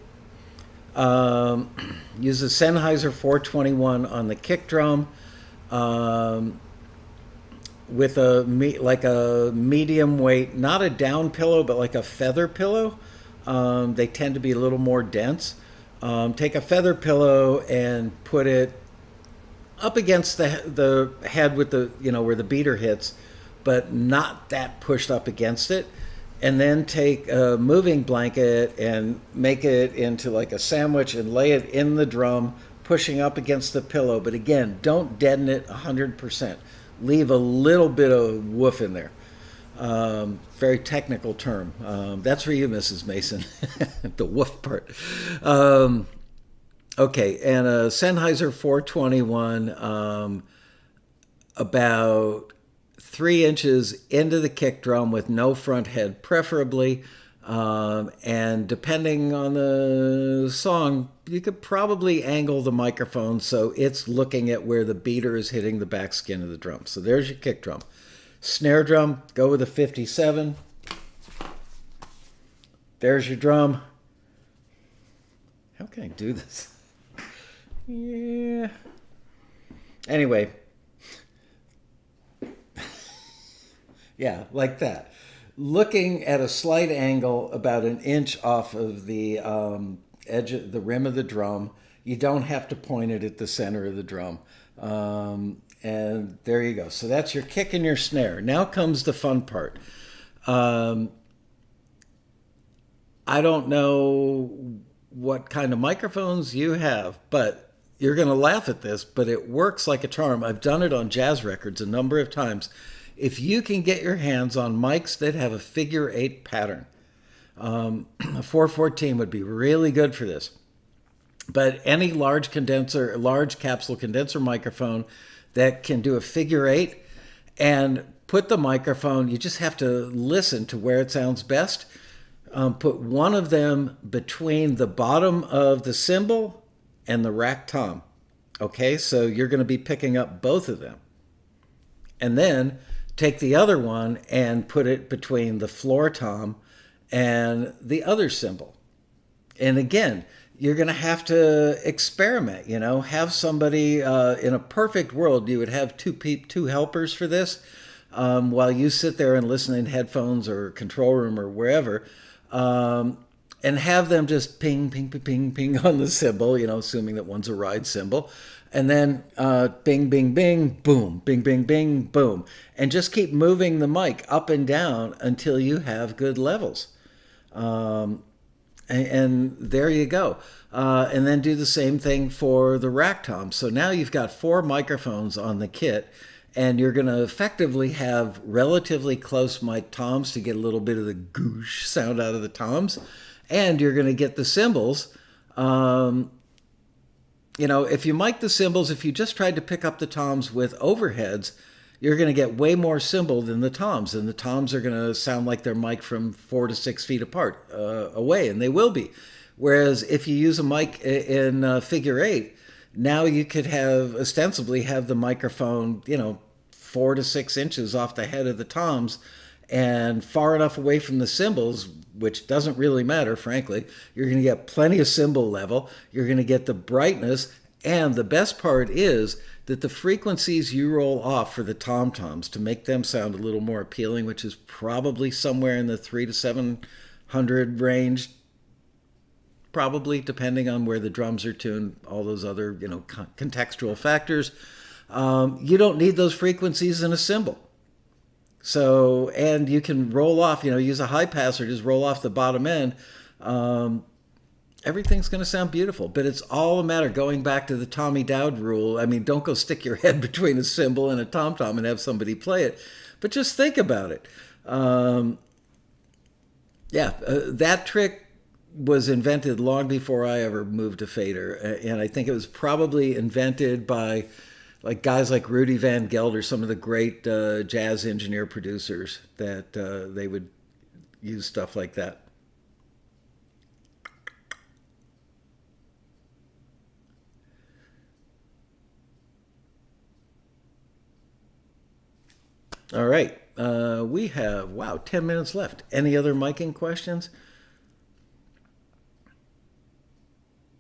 Um, Use the Sennheiser 421 on the kick drum, um, with like a medium weight, not a down pillow, but like a feather pillow. They tend to be a little more dense. Take a feather pillow and put it up against the head with the, you know, where the beater hits, but not that pushed up against it. And then take a moving blanket and make it into like a sandwich and lay it in the drum, pushing up against the pillow. But again, don't deaden it 100%. Leave a little bit of woof in there. Very technical term. That's for you, Mrs. Mason, the woof part. Okay, and a Sennheiser 421, about 3 inches into the kick drum with no front head, preferably. And depending on the song, you could probably angle the microphone so it's looking at where the beater is hitting the back skin of the drum. So there's your kick drum. Snare drum, go with a 57. There's your drum. How can I do this? Yeah. Anyway. Yeah, like that. Looking at a slight angle about an inch off of the edge of the rim of the drum. You don't have to point it at the center of the drum. And there you go. So that's your kick and your snare. Now comes the fun part. I don't know what kind of microphones you have, but you're going to laugh at this, but it works like a charm. I've done it on jazz records a number of times. If you can get your hands on mics that have a figure 8 pattern, a 414 would be really good for this. But any large capsule condenser microphone that can do a figure 8 and put the microphone, you just have to listen to where it sounds best. Put one of them between the bottom of the cymbal and the rack tom. Okay, so you're going to be picking up both of them. And then take the other one and put it between the floor tom and the other cymbal. And again, you're going to have to experiment, you know, have somebody, in a perfect world, you would have two helpers for this, while you sit there and listen in headphones or control room or wherever, and have them just ping, ping, ping, ping, ping on the cymbal, you know, assuming that one's a ride cymbal. And then bing, bing, bing, boom, bing, bing, bing, boom. And just keep moving the mic up and down until you have good levels. And there you go. And then do the same thing for the rack tom. So now you've got 4 microphones on the kit, and you're going to effectively have relatively close mic toms to get a little bit of the goosh sound out of the toms. And you're going to get the cymbals. You know, if you mic the cymbals, if you just tried to pick up the toms with overheads, you're going to get way more cymbal than the toms. And the toms are going to sound like they're mic'd from 4 to 6 feet apart away, and they will be. Whereas if you use a mic in figure 8, now you could ostensibly have the microphone, you know, 4 to 6 inches off the head of the toms and far enough away from the cymbals, which doesn't really matter, frankly. You're going to get plenty of cymbal level. You're going to get the brightness. And the best part is that the frequencies you roll off for the tom-toms to make them sound a little more appealing, which is probably somewhere in the 300 to 700 range, probably depending on where the drums are tuned, all those other, you know, contextual factors. You don't need those frequencies in a cymbal. So, and you can roll off, you know, use a high passer, just roll off the bottom end. Everything's going to sound beautiful, but it's all a matter, going back to the Tommy Dowd rule. I mean, don't go stick your head between a cymbal and a tom-tom and have somebody play it, but just think about it. That trick was invented long before I ever moved a fader, and I think it was probably invented by like guys like Rudy Van Gelder, some of the great jazz engineer producers, that they would use stuff like that. All right. We have, wow, 10 minutes left. Any other miking questions?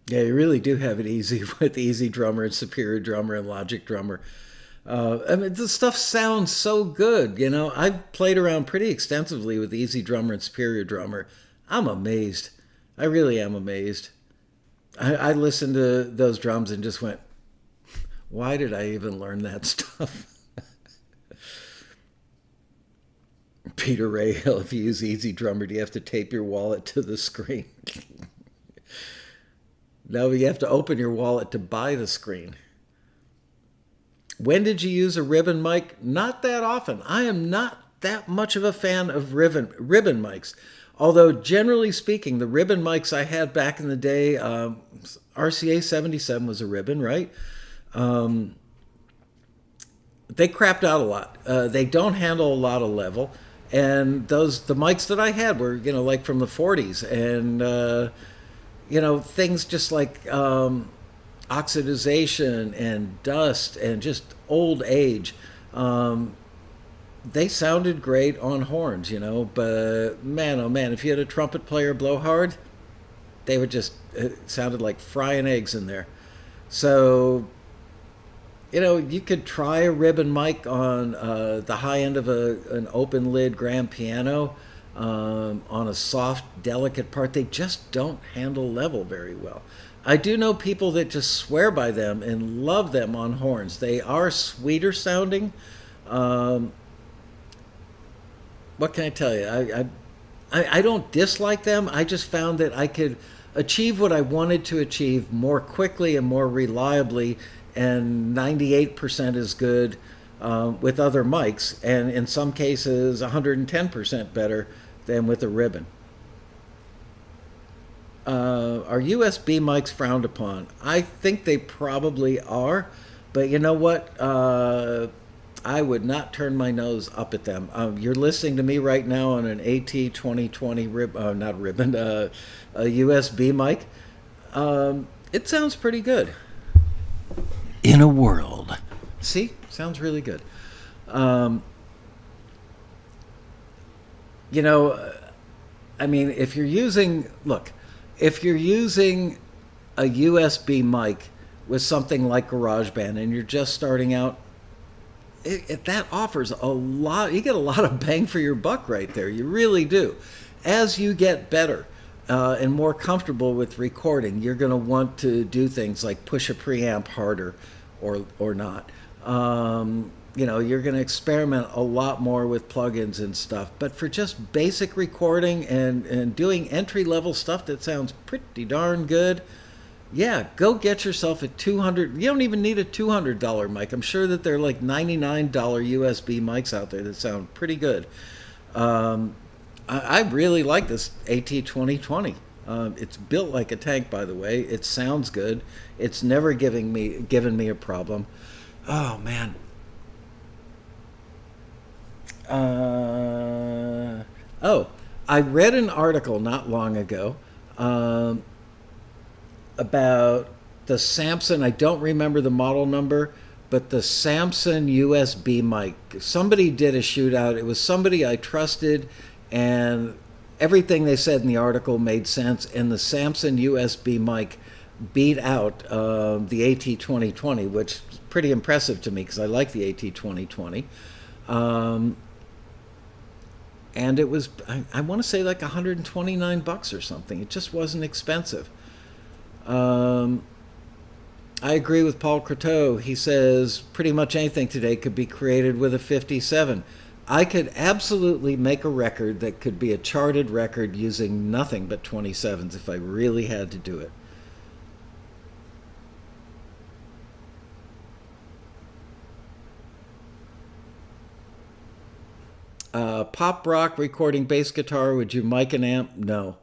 Yeah, you really do have it easy with Easy Drummer and Superior Drummer and Logic Drummer. I mean, the stuff sounds so good. You know, I've played around pretty extensively with Easy Drummer and Superior Drummer. I'm amazed. I really am amazed. I listened to those drums and just went, why did I even learn that stuff? Peter Rahill, if you use Easy Drummer, do you have to tape your wallet to the screen? No, you have to open your wallet to buy the screen. When did you use a ribbon mic? Not that often. I am not that much of a fan of ribbon mics. Although, generally speaking, the ribbon mics I had back in the day, RCA 77 was a ribbon, right? They crapped out a lot. They don't handle a lot of level. And the mics that I had were, like from the 40s. And, things just like oxidization and dust and just old age. They sounded great on horns, but man, oh man, if you had a trumpet player blow hard, they would just, it sounded like frying eggs in there. So, you could try a ribbon mic on the high end of an open lid grand piano on a soft, delicate part. They just don't handle level very well. I do know people that just swear by them and love them on horns. They are sweeter sounding. What can I tell you? I don't dislike them. I just found that I could achieve what I wanted to achieve more quickly and more reliably, and 98% as good with other mics, and in some cases 110% better than with a ribbon. Are USB mics frowned upon? I think they probably are, but you know what? I would not turn my nose up at them. You're listening to me right now on an AT2020 not ribbon, a USB mic. It sounds pretty good. In a world. See? Sounds really good. If you're using a USB mic with something like GarageBand and you're just starting out, that offers a lot. You get a lot of bang for your buck right there. You really do. As you get better and more comfortable with recording, you're going to want to do things like push a preamp harder or not. You're going to experiment a lot more with plugins and stuff. But for just basic recording and doing entry-level stuff that sounds pretty darn good, yeah, go get yourself a $200. You don't even need a $200 mic. I'm sure that there are like $99 USB mics out there that sound pretty good. I really like this AT2020. It's built like a tank, by the way. It sounds good. It's never given me a problem. Oh man. I read an article not long ago about the Samson. I don't remember the model number, but the Samson USB mic. Somebody did a shootout. It was somebody I trusted, and everything they said in the article made sense. And the Samson USB mic beat out the AT2020, which is pretty impressive to me because I like the AT2020. And it was, I want to say like $129 or something. It just wasn't expensive. I agree with Paul Croteau. He says pretty much anything today could be created with a 57. I could absolutely make a record that could be a charted record using nothing but 27s if I really had to do it. Pop rock recording bass guitar, would you mic an amp? No.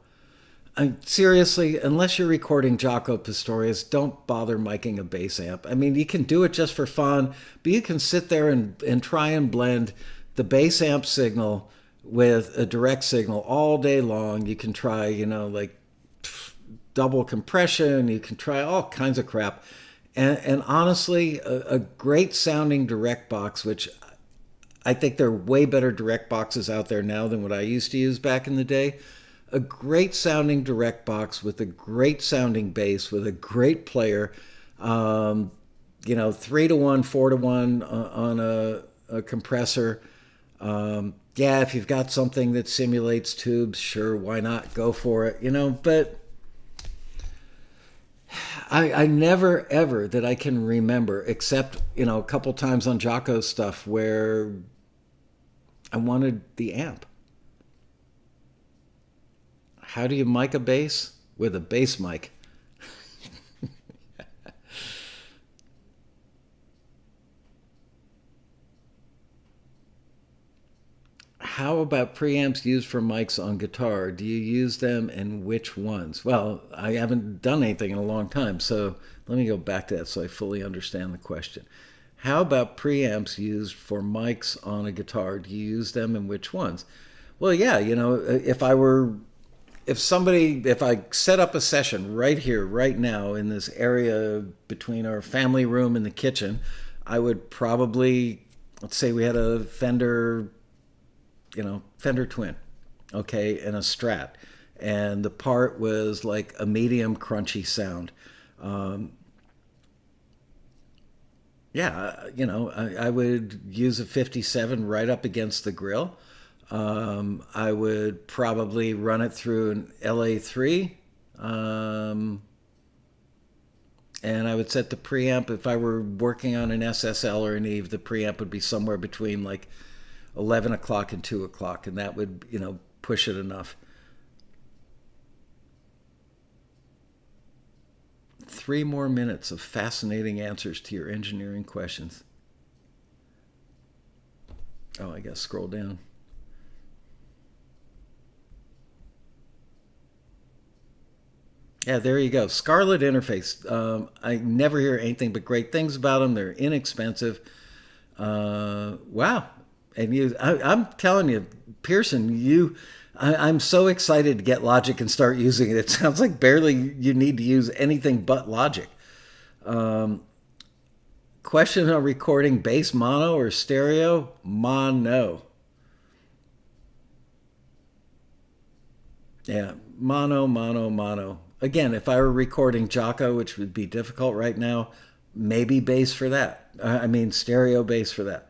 Seriously, unless you're recording Jaco Pastorius, don't bother miking a bass amp. You can do it just for fun, but you can sit there and try and blend the bass amp signal with a direct signal all day long. You can try, like double compression. You can try all kinds of crap. And honestly, a great sounding direct box, which I think there are way better direct boxes out there now than what I used to use back in the day. A great sounding direct box with a great sounding bass, with a great player, 3-to-1, 4-to-1 on a compressor. Yeah, if you've got something that simulates tubes, sure, why not? Go for it, but I never ever that I can remember, except, a couple times on Jocko's stuff where I wanted the amp. How do you mic a bass? With a bass mic. How about preamps used for mics on guitar? Do you use them and which ones? Well, I haven't done anything in a long time, so let me go back to that so I fully understand the question. How about preamps used for mics on a guitar? Do you use them and which ones? Well, yeah, if I set up a session right here, right now, in this area between our family room and the kitchen, I would probably, let's say we had a Fender Twin, okay, and a Strat. And the part was like a medium crunchy sound. I would use a 57 right up against the grill. I would probably run it through an LA3. And I would set the preamp, if I were working on an SSL or an Eve, the preamp would be somewhere between like 11 o'clock and 2 o'clock, and that would, push it enough. 3 more minutes of fascinating answers to your engineering questions. Oh, I guess scroll down. Yeah, there you go. Scarlett Interface. I never hear anything but great things about them. They're inexpensive. Wow. And I'm telling you, Pearson, I'm so excited to get Logic and start using it. It sounds like barely you need to use anything but Logic. Question on recording bass mono or stereo? Mono. Yeah, mono. Again, if I were recording Jocko, which would be difficult right now, maybe bass for that. I mean, stereo bass for that.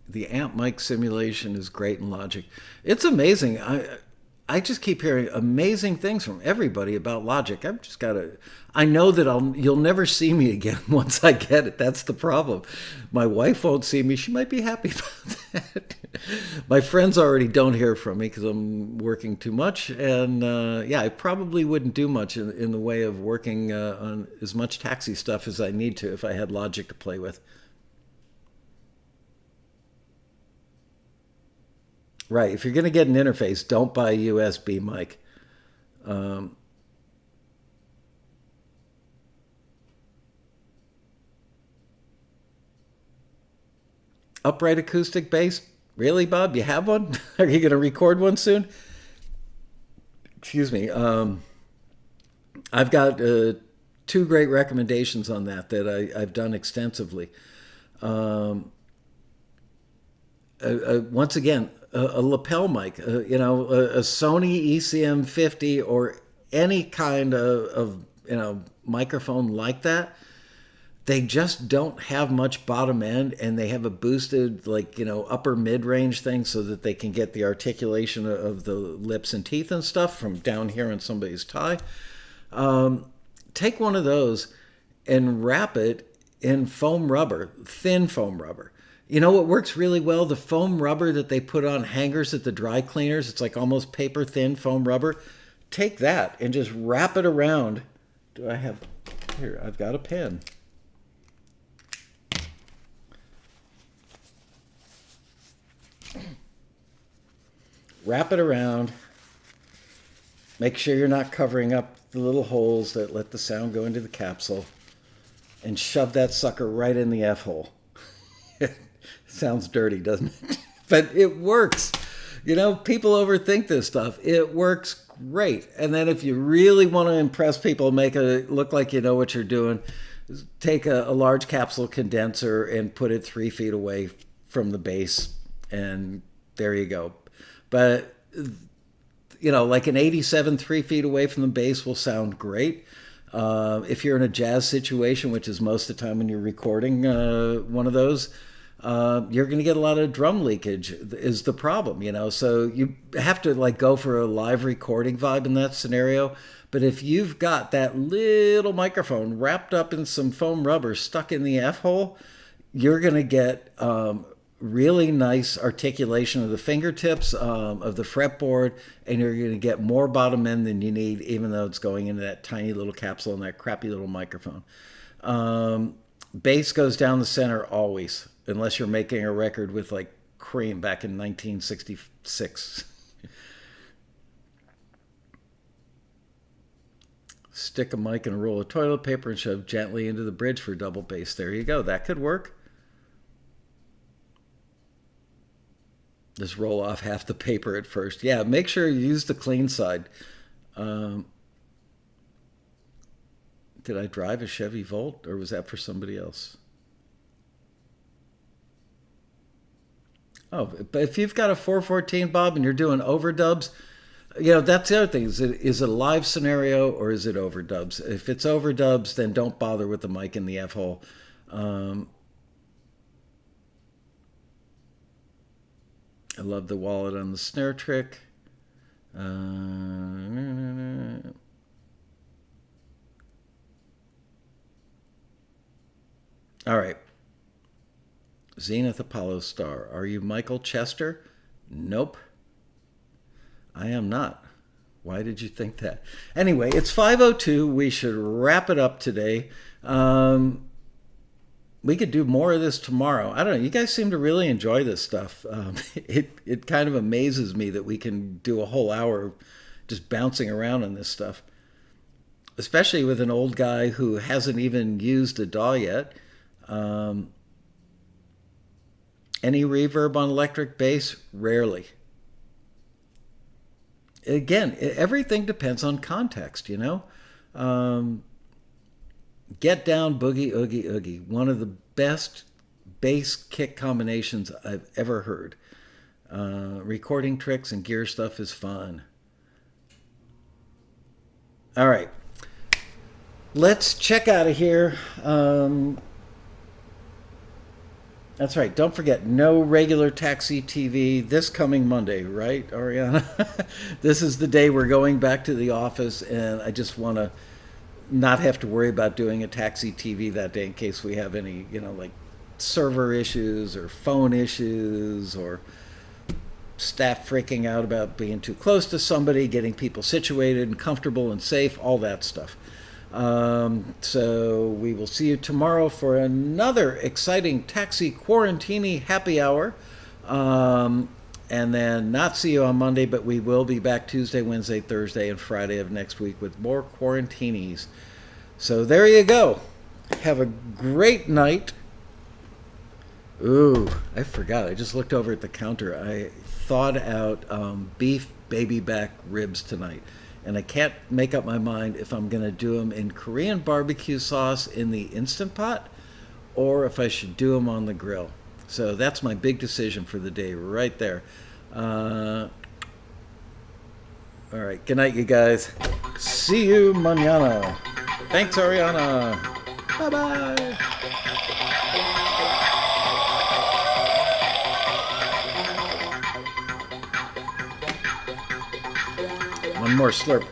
The amp mic simulation is great in Logic. It's amazing. I just keep hearing amazing things from everybody about Logic. I've just got to. I know that you'll never see me again once I get it. That's the problem. My wife won't see me. She might be happy about that. My friends already don't hear from me because I'm working too much, and I probably wouldn't do much in the way of working on as much taxi stuff as I need to if I had Logic to play with. Right. If you're going to get an interface, don't buy a USB mic. Upright acoustic bass? Really, Bob? You have one? Are you going to record one soon? Excuse me. I've got 2 great recommendations on that I've done extensively. Once again, a lapel mic, a Sony ECM 50 or any kind of microphone like that. They just don't have much bottom end, and they have a boosted upper mid range thing so that they can get the articulation of the lips and teeth and stuff from down here in somebody's tie. Take one of those and wrap it in foam rubber, thin foam rubber. You know what works really well? The foam rubber that they put on hangers at the dry cleaners. It's like almost paper thin foam rubber. Take that and just wrap it around. Do I have... Here, I've got a pen. Wrap it around. Make sure you're not covering up the little holes that let the sound go into the capsule and shove that sucker right in the F-hole. Sounds dirty, doesn't it? But it works. You know, people overthink this stuff. It works great. And then if you really want to impress people, make it look like you know what you're doing, take a large capsule condenser and put it 3 feet away from the base, and there you go. But, you know, like an 87 3 feet away from the base will sound great. If you're in a jazz situation, which is most of the time when you're recording one of those, you're going to get a lot of drum leakage is the problem, you know. So you have to like go for a live recording vibe in that scenario. But if you've got that little microphone wrapped up in some foam rubber stuck in the F-hole, you're going to get really nice articulation of the fingertips, of the fretboard, and you're going to get more bottom end than you need, even though it's going into that tiny little capsule and that crappy little microphone. Bass goes down the center always, unless you're making a record with like Cream back in 1966. Stick a mic in a roll of toilet paper and shove gently into the bridge for double bass. There you go. That could work. Just roll off half the paper at first. Yeah, make sure you use the clean side. Did I drive a Chevy Volt, or was that for somebody else? Oh, but if you've got a 414, Bob, and you're doing overdubs, you know, that's the other thing. Is it a live scenario or is it overdubs? If it's overdubs, then don't bother with the mic in the F-hole. I love the wallet on the snare trick. All right. Zenith Apollo Star. Are you Michael Chester? Nope. I am not. Why did you think that? Anyway, it's 5:02. We should wrap it up today. We could do more of this tomorrow. I don't know. You guys seem to really enjoy this stuff. It kind of amazes me that we can do a whole hour just bouncing around on this stuff, especially with an old guy who hasn't even used a DAW yet. Any reverb on electric bass? Rarely. Again, everything depends on context, you know? Get Down Boogie Oogie Oogie, one of the best bass kick combinations I've ever heard. Recording tricks and gear stuff is fun. All right. Let's check out of here. That's right. Don't forget, no regular Taxi TV this coming Monday, right, Ariana? This is the day we're going back to the office, and I just want to not have to worry about doing a Taxi TV that day in case we have any, you know, like server issues or phone issues or staff freaking out about being too close to somebody, getting people situated and comfortable and safe, all that stuff. So we will see you tomorrow for another exciting Taxi Quarantini happy hour. And then not see you on Monday, but we will be back Tuesday, Wednesday, Thursday, and Friday of next week with more Quarantinis. So there you go. Have a great night. Ooh, I forgot. I just looked over at the counter. I thawed out beef baby back ribs tonight. And I can't make up my mind if I'm going to do them in Korean barbecue sauce in the Instant Pot or if I should do them on the grill. So that's my big decision for the day right there. All right. Good night, you guys. See you mañana. Thanks, Ariana. Bye-bye. One more slurp.